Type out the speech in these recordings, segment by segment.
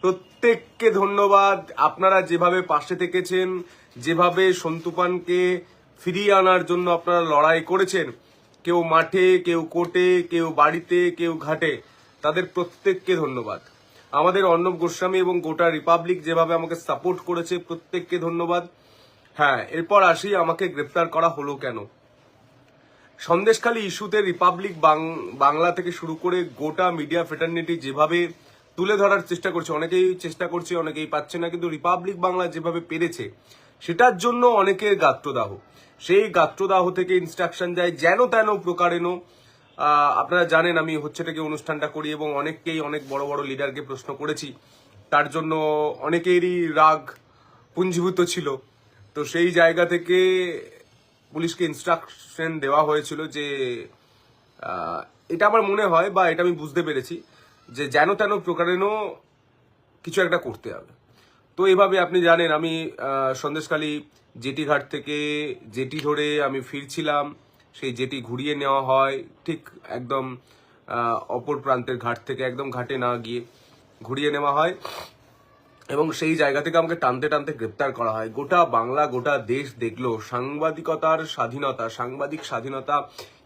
প্রত্যেককে ধন্যবাদ। আপনারা যেভাবে পাশে থেকেছেন, যেভাবে সন্তুপানকে ফিরিয়ে আনার জন্য আপনারা লড়াই করেছেন, কেউ মাঠে, কেউ কোর্টে, কেউ বাড়িতে, কেউ ঘাটে, তাদের প্রত্যেককে ধন্যবাদ। আমাদের অর্ণব গোস্বামী এবং গোটা রিপাবলিক যেভাবে আমাকে সাপোর্ট করেছে, প্রত্যেককে ধন্যবাদ। হ্যাঁ, এরপর আসি আমাকে গ্রেপ্তার করা হলো কেন। সন্দেশখালী ইস্যুতে রিপাবলিক বাংলা থেকে শুরু করে গোটা মিডিয়া ফ্রেটার্নিটি যেভাবে তুলে ধরার চেষ্টা করছে, অনেকেই চেষ্টা করছে, অনেকেই পাচ্ছে না, কিন্তু রিপাবলিক বাংলা যেভাবে পেরেছে সেটার জন্য অনেকের গাত্রদাহ, সেই গাত্রদাহ থেকে ইনস্ট্রাকশন যায় যেন তেন প্রকারেণ। আপনারা জানেন আমি হচ্ছেটাকে অনুষ্ঠানটা করি এবং অনেককেই, অনেক বড় বড় লিডারকে প্রশ্ন করেছি, তার জন্য অনেকেরই রাগ পুঞ্জীভূত ছিল। তো সেই জায়গা থেকে পুলিশকে ইনস্ট্রাকশন দেওয়া হয়েছিল যে এটা আমার মনে হয় বা এটা আমি বুঝতে পেরেছি যে যেন তেন প্রকারেণ কিছু একটা করতে হবে। তো এইভাবে আপনি জানেন আমি সন্দেশখালী জেটি ঘাট থেকে জেটি ধরে আমি ফিরছিলাম, সেই জেটি ঘুরিয়ে নেওয়া হয় ঠিক একদম অপর প্রান্তের ঘাট থেকে, একদম ঘাটে না গিয়ে ঘুরিয়ে নেওয়া হয় এবং সেই জায়গা থেকে আমাকে টানতে টানতে গ্রেপ্তার করা হয়। গোটা বাংলা, গোটা দেশ দেখলো সাংবাদিকতার স্বাধীনতা, সাংবাদিক স্বাধীনতা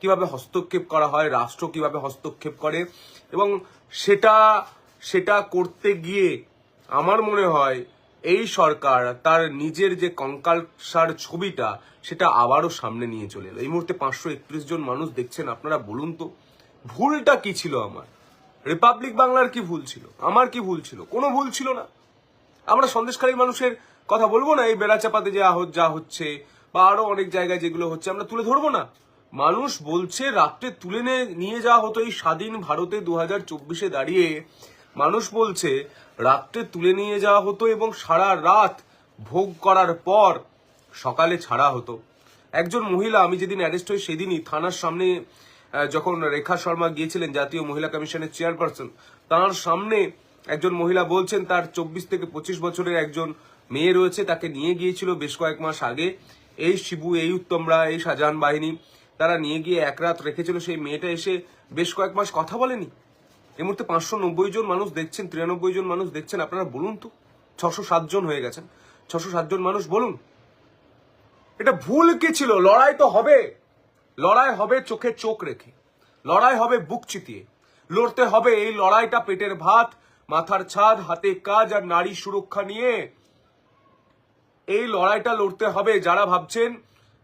কিভাবে হস্তক্ষেপ করা হয়, রাষ্ট্র কিভাবে হস্তক্ষেপ করে, এবং সেটা করতে গিয়ে আমার মনে হয় এই সরকার তার নিজের যে কঙ্কালসার ছবিটা সেটা আবারও সামনে নিয়ে চলে এলো। এই মুহূর্তে 531 জন মানুষ দেখছেন, আপনারা বলুন তো ভুলটা কি ছিল আমার? রিপাবলিক বাংলার কি ভুল ছিল? আমার কি ভুল ছিল? কোনো ভুল ছিল না। আমরা সন্দেশখালীর মানুষের কথা বলবো না? এই বেড়াচাপাতে যা হচ্ছে বা আরো অনেক জায়গায় যেগুলো হচ্ছে আমরা তুলে ধরবো না? মানুষ বলছে রাত্রে তুলে নিয়ে যাওয়া হতো এই স্বাধীন ভারতে 2024-এ দাঁড়িয়ে। মানুষ বলছে রাত্রে তুলে নিয়ে যাওয়া হতো এবং সারা রাত ভোগ করার পর সকালে ছাড়া হতো। একজন মহিলা, আমি যেদিন অ্যারেস্ট হই সেদিনই থানার সামনে যখন রেখা শর্মা গিয়েছিলেন, জাতীয় মহিলা কমিশনের চেয়ারপারসন, তার সামনে একজন মহিলা বলছেন তার 24 থেকে 25 বছরের একজন মেয়ে রয়েছে, তাকে নিয়ে গিয়েছিল বেশ কয়েক মাস আগে এই শিবু, এই উত্তমরা, এই শাহজাহান বাহিনী, তারা নিয়ে গিয়ে এক রাত রেখেছিল। সেই মেয়েটা এসে বেশ কয়েক মাস কথা বলেনি। এই মুহূর্তে 590 জন মানুষ দেখছেন, 93 জন মানুষ দেখছেন। আপনারা বলুন তো, 607 জন হয়ে গেছেন, 607 জন মানুষ বলুন এটা ভুল কি ছিল? লড়াই তো হবে, লড়াই হবে চোখে চোখ রেখে, লড়াই হবে বুক চিতিয়ে, লড়তে হবে এই লড়াইটা পেটের ভাত, মাথার ছাদ, হাতে কাজ আর নারী সুরক্ষা নিয়ে। এই লড়াইটা লড়তে হবে। যারা ভাবছেন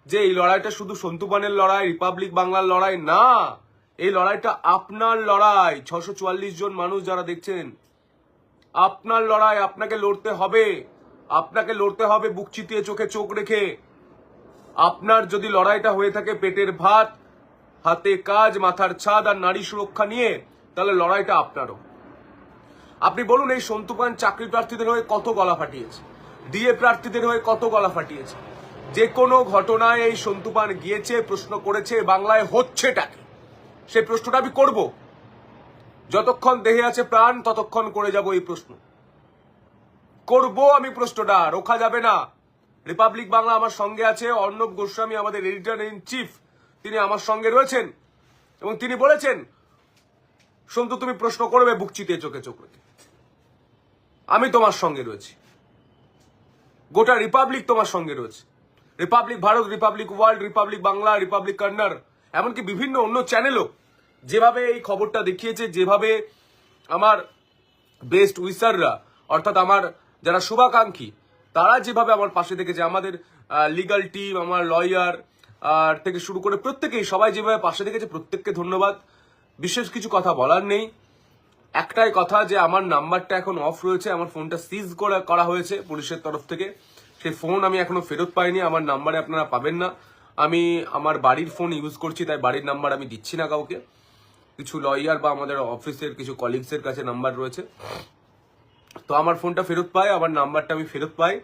যে এই লড়াইটা শুধু সন্তুপানের লড়াই, রিপাবলিক বাংলার লড়াই, না, এই লড়াইটা আপনার লড়াই। 644 জন মানুষ যারা দেখছেন, আপনার লড়াই, আপনাকে লড়তে হবে, আপনাকে লড়তে হবে বুক চিতিয়ে, চোখে চোখ রেখে। আপনার যদি লড়াইটা হয়ে থাকে পেটের ভাত, হাতে কাজ, মাথার ছাদ আর নারী সুরক্ষা নিয়ে, তাহলে লড়াইটা আপনারও। আপনি বলুন এই সন্তুপান চাকরি প্রার্থীদের হয়ে কত গলা ফাটিয়েছে, ডিএ প্রার্থীদের হয়ে কত গলা ফাটিয়েছে। যে কোনো ঘটনায় এই সন্তুপান গিয়েছে, প্রশ্ন করেছে বাংলায় হচ্ছেটা কি, সেই প্রশ্নটা আমি করব। যতক্ষণ দেহে আছে প্রাণ ততক্ষণ করে যাব এই প্রশ্ন, করব আমি প্রশ্নটা, রোখা যাবে না। রিপাবলিক বাংলা আমার সঙ্গে আছে, অর্ণব গোস্বামী আমাদের এডিটর ইন চিফ, তিনি আমার সঙ্গে রয়েছেন এবং তিনি বলেছেন সন্তু তুমি প্রশ্ন করবে বুক চিতিয়ে, চোখে চোখ রেখে। আমি তোমার সঙ্গে রয়েছি, গোটা রিপাবলিক তোমার সঙ্গে রয়েছে। Republic Bharat, Republic world, Republic Bangla, Republic Kannada, এমনকি বিভিন্ন অন্য চ্যানেলও যেভাবে এই খবরটা দেখিয়েছে, যেভাবে আমার বেস্ট উইসাররা, অর্থাৎ আমার যারা শুভাকাঙ্ক্ষী, তারা যেভাবে আমার পাশে থেকেছে, আমাদের লিগাল টিম, আমার লয়ার থেকে শুরু করে প্রত্যেকেই, সবাই যেভাবে পাশে থেকেছে, প্রত্যেককে ধন্যবাদ। বিশেষ কিছু কথা বলার নেই, একটাই কথা যে আমার নাম্বারটা এখন অফ রয়েছে, আমার ফোনটা সিজ করা হয়েছে পুলিশের তরফ থেকে। সেই ফোন আমি এখনো ফেরত পাইনি, আমার নাম্বারে আপনারা পাবেন না। আমি আমার বাড়ির ফোন ইউজ করছি, তাই বাড়ির নাম্বার আমি দিচ্ছি না কাউকে। কিছু লয়ার বা আমাদের অফিসের কিছু কলিগসের কাছে নাম্বার রয়েছে, তো আমার ফোনটা ফেরত পাই, আমার নাম্বারটা আমি ফেরত পাই।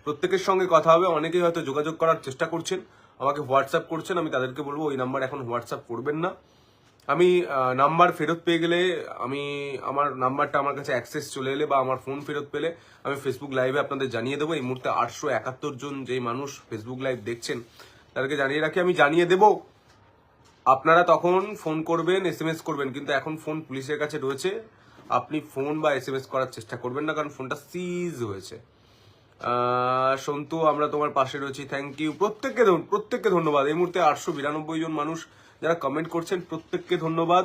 প্রত্যেকের সঙ্গে কথা হবে, অনেকেই হয়তো যোগাযোগ করার চেষ্টা করছেন, আমাকে হোয়াটসঅ্যাপ করছেন, আমি তাদেরকে বলবো ওই নাম্বার এখন হোয়াটসঅ্যাপ করবেন না। আমি নাম্বার ফেরত পেয়ে গেলে, আমি আমার নাম্বারটা আমার কাছে অ্যাক্সেস চলে এলে বা আমার ফোন ফেরত পেলে আমি ফেসবুক লাইভে আপনাদের জানিয়ে দেবো। এই মুহূর্তে 871 জন যেই মানুষ ফেসবুক লাইভ দেখছেন তাদেরকে জানিয়ে রাখি, আমি জানিয়ে দেবো। আপনারা তখন ফোন করবেন, SMS করবেন, কিন্তু এখন ফোন পুলিশের কাছে রয়েছে, আপনি ফোন বা SMS করার চেষ্টা করবেন না, কারণ ফোনটা সিজ হয়েছে। সন্তু, আমরা তোমার পাশে রয়েছি, থ্যাংক ইউ। প্রত্যেককে ধন্যবাদ। এই মুহূর্তে 892 জন মানুষ যারা কমেন্ট করছেন, প্রত্যেককে ধন্যবাদ।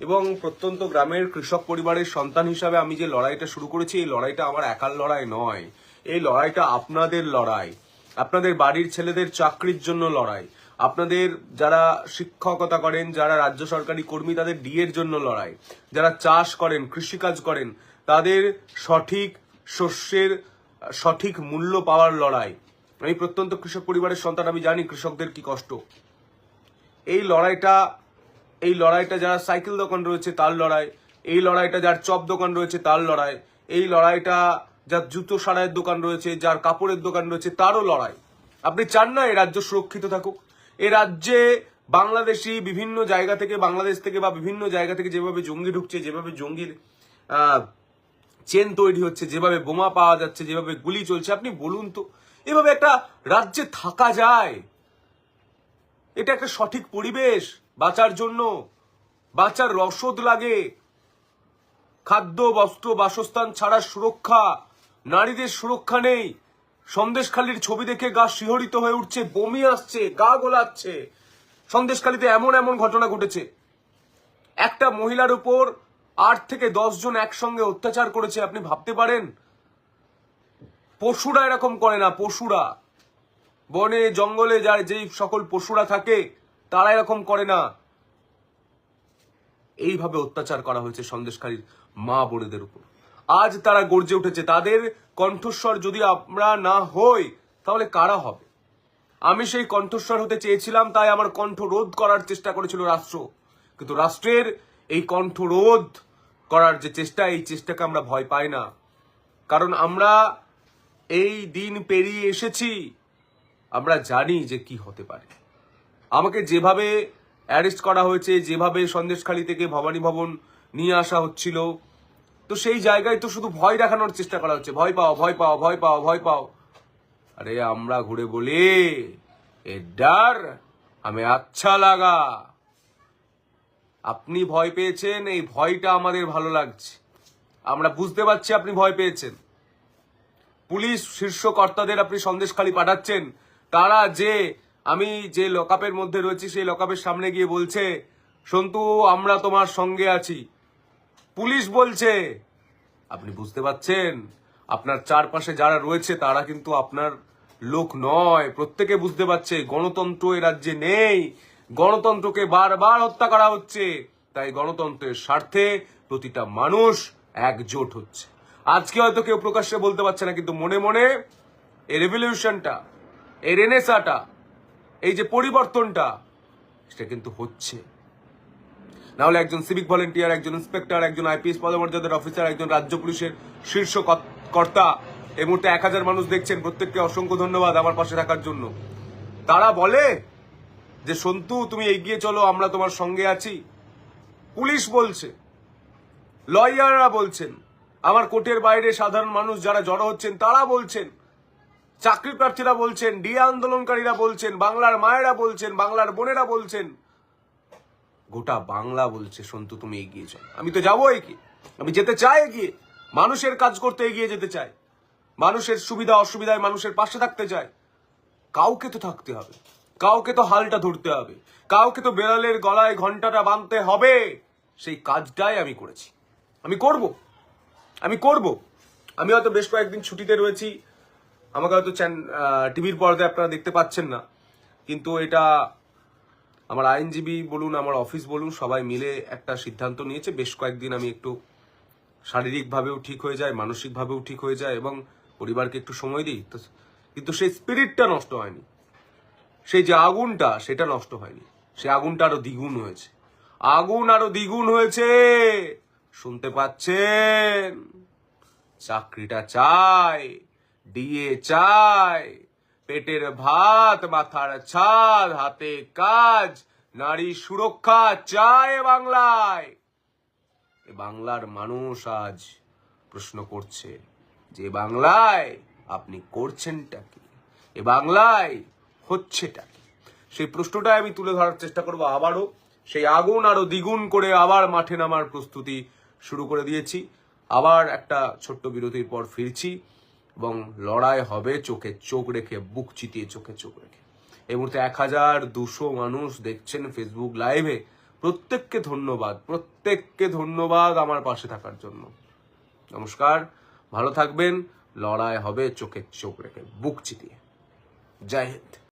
এবং প্রত্যন্ত গ্রামের কৃষক পরিবারের সন্তান হিসাবে আমি যে লড়াইটা শুরু করেছি, এই লড়াইটা আমার একার লড়াই নয়, এই লড়াইটা আপনাদের লড়াই, আপনাদের বাড়ির ছেলেদের চাকরির জন্য লড়াই, আপনাদের যারা শিক্ষকতা করেন, যারা রাজ্য সরকারি কর্মী তাদের ডিএর জন্য লড়াই, যারা চাষ করেন, কৃষিকাজ করেন, তাদের সঠিক শস্যের সঠিক মূল্য পাওয়ার লড়াই। আমি প্রত্যন্ত কৃষক পরিবারের সন্তান, আমি জানি কৃষকদের কি কষ্ট। এই লড়াইটা যারা সাইকেল দোকান রয়েছে তার লড়াই, এই লড়াইটা যার চপ দোকান রয়েছে তার লড়াই, এই লড়াইটা যার জুতো সারাইয়ের দোকান রয়েছে, যার কাপড়ের দোকান রয়েছে তারও লড়াই। আপনি চান না এই রাজ্য সুরক্ষিত থাকুক? এই রাজ্যে বাংলাদেশি বিভিন্ন জায়গা থেকে, বাংলাদেশ থেকে বা বিভিন্ন জায়গা থেকে যেভাবে জঙ্গি ঢুকছে, যেভাবে জঙ্গির চেন তৈরি হচ্ছে, যেভাবে বোমা পাওয়া যাচ্ছে, যেভাবে গুলি চলছে, আপনি বলুন তো এভাবে একটা রাজ্যে থাকা যায়? এটা একটা সঠিক পরিবেশ বাঁচার জন্য? বাঁচার রসদ লাগে, খাদ্য, বস্ত্র, বাসস্থান ছাড়া সুরক্ষা, নারীদের সুরক্ষা নেই। সন্দেশখালীর ছবি দেখে গা শিহরিত হয়ে উঠছে, বমি আসছে, গা গোলাচ্ছে। সন্দেশখালীতে এমন এমন ঘটনা ঘটেছে, একটা মহিলার উপর 8 থেকে 10 জন একসঙ্গে অত্যাচার করেছে। আপনি ভাবতে পারেন? পশুরা এরকম করে না, পশুরা বনে জঙ্গলে যার যেই সকল পশুরা থাকে তারা এরকম করে না। এইভাবে অত্যাচার করা হয়েছে সন্দেশখালীর মা বোনেদের উপর। আজ তারা গর্জে উঠেছে। তাদের কণ্ঠস্বর যদি আমরা না হই তাহলে কারা হবে? আমি সেই কণ্ঠস্বর হতে চেয়েছিলাম, তাই আমার কণ্ঠ রোধ করার চেষ্টা করেছিল রাষ্ট্র। কিন্তু রাষ্ট্রের এই কণ্ঠ রোধ করার যে চেষ্টা, এই চেষ্টাকে আমরা ভয় পাই না, কারণ আমরা এই দিন পেরিয়ে এসেছি। আমরা জানি যে কি হতে পারে। আমাকে যেভাবে অ্যারেস্ট করা হয়েছে, যেভাবে সন্দেশখালী থেকে ভবানী ভবন নিয়ে আসা হচ্ছিল, তো সেই জায়গায় তো শুধু ভয় দেখানোর চেষ্টা করা হচ্ছে, ভয় পাও, ভয় পাও, ভয় পাও, ভয় পাও। আরে আমরা ঘুরে বলি, এ ডার আমি আচ্ছা লাগা। আপনি ভয় পেয়েছেন, এই ভয়টা আমাদের ভালো লাগছে। আমরা বুঝতে পারছি আপনি ভয় পেয়েছেন। পুলিশ শীর্ষ কর্তাদের আপনি সন্দেশখালী পাঠাচ্ছেন, তারা যে আমি যে লকআপের মধ্যে রয়েছি সেই লকআপের সামনে গিয়ে বলছে, সন্তু আমরা তোমার সঙ্গে আছি। পুলিশ বলছে। আপনি বুঝতে পারছেন আপনার চারপাশে যারা রয়েছে তারা কিন্তু আপনার লোক নয়। প্রত্যেকে বুঝতে পারছে গণতন্ত্র এ রাজ্যে নেই, গণতন্ত্রকে বারবার হত্যা করা হচ্ছে। তাই গণতন্ত্রের স্বার্থে প্রতিটা মানুষ একজোট হচ্ছে। আজকে হয়তো কেউ প্রকাশ্যে বলতে পারছে না, কিন্তু মনে মনে এই রেভলিউশনটা, এই রেনেসাটা, এই যে পরিবর্তনটা, সেটা কিন্তু হচ্ছে। নাহলে একজন সিভিক ভলেন্টিয়ার, একজন ইন্সপেক্টর, একজন IPS পদমর্যাদার অফিসার, একজন রাজ্য পুলিশের শীর্ষ কর্তা, এই মুহূর্তে 1000 মানুষ দেখছেন, প্রত্যেককে অসংখ্য ধন্যবাদ আমার পাশে থাকার জন্য। তারা বলে যে সন্তু তুমি এগিয়ে চলো, আমরা তোমার সঙ্গে আছি। পুলিশ বলছে, লয়াররা বলছেন, আমার কোর্টের বাইরে সাধারণ মানুষ যারা জড়ো হচ্ছেন তারা বলছেন, চাকরি প্রার্থীরা বলছেন, ডিএ আন্দোলনকারীরা বলছেন, বাংলার মায়েরা বলছেন, বাংলার বোনেরা বলছেন, গোটা বাংলা বলছে সন্তু তুমি এগিয়ে চলো। আমি তো যাবো এগিয়ে, আমি যেতে চাই এগিয়ে, মানুষের কাজ করতে এগিয়ে যেতে চাই, মানুষের সুবিধা অসুবিধায় মানুষের পাশে থাকতে চাই। কাউকে তো থাকতে হবে, কাউকে তো হালটা ধরতে হবে, কাউকে তো বেড়ালের গলায় ঘন্টাটা বাঁধতে হবে। সেই কাজটাই আমি করেছি, আমি করব। আমি হয়তো বেশ কয়েকদিন ছুটিতে রয়েছি, আমাকে হয়তো টিভির পর্দায় আপনারা দেখতে পাচ্ছেন না, কিন্তু এটা আমার আইনজীবী বলুন, আমার অফিস বলুন, সবাই মিলে একটা সিদ্ধান্ত নিয়েছে। বেশ কয়েকদিন আমি একটু শারীরিকভাবেও ঠিক হয়ে যায়, মানসিকভাবেও ঠিক হয়ে যায় এবং পরিবারকে একটু সময় দিই। তো কিন্তু সেই স্পিরিটটা নষ্ট হয়নি, সেই যে আগুনটা সেটা নষ্ট হয়নি, সেই আগুনটা আরো দ্বিগুণ হয়েছে। আগুন আরো দ্বিগুণ হয়েছে, শুনতে পাচ্ছেন? চাকরিটা চাই, ডিএ চাই, পেটের ভাত, মাথার ছাদ, হাতে কাজ, নারী সুরক্ষা চাই বাংলায়। বাংলার মানুষ আজ প্রশ্ন করছে যে বাংলায় আপনি করছেনটা কি, এ বাংলায় হচ্ছেটা কি? সেই প্রশ্নটাই আমি তুলে ধরার চেষ্টা করবো আবারও। সেই আগুন আরো দ্বিগুণ করে আবার মাঠে নামার প্রস্তুতি শুরু করে দিয়েছি। আবার একটা ছোট্ট বিরতির পর ফিরছি এবং লড়াই হবে চোখে চোখ রেখে, বুক চিতিয়ে চোখে চোখ রেখে। এই মুহূর্তে 1200 মানুষ দেখছেন ফেসবুক লাইভে। প্রত্যেককে ধন্যবাদ আমার পাশে থাকার জন্য। নমস্কার, ভালো থাকবেন। লড়াই হবে চোখে চোখ রেখে, বুক চিতিয়ে। জয় হিন্দ।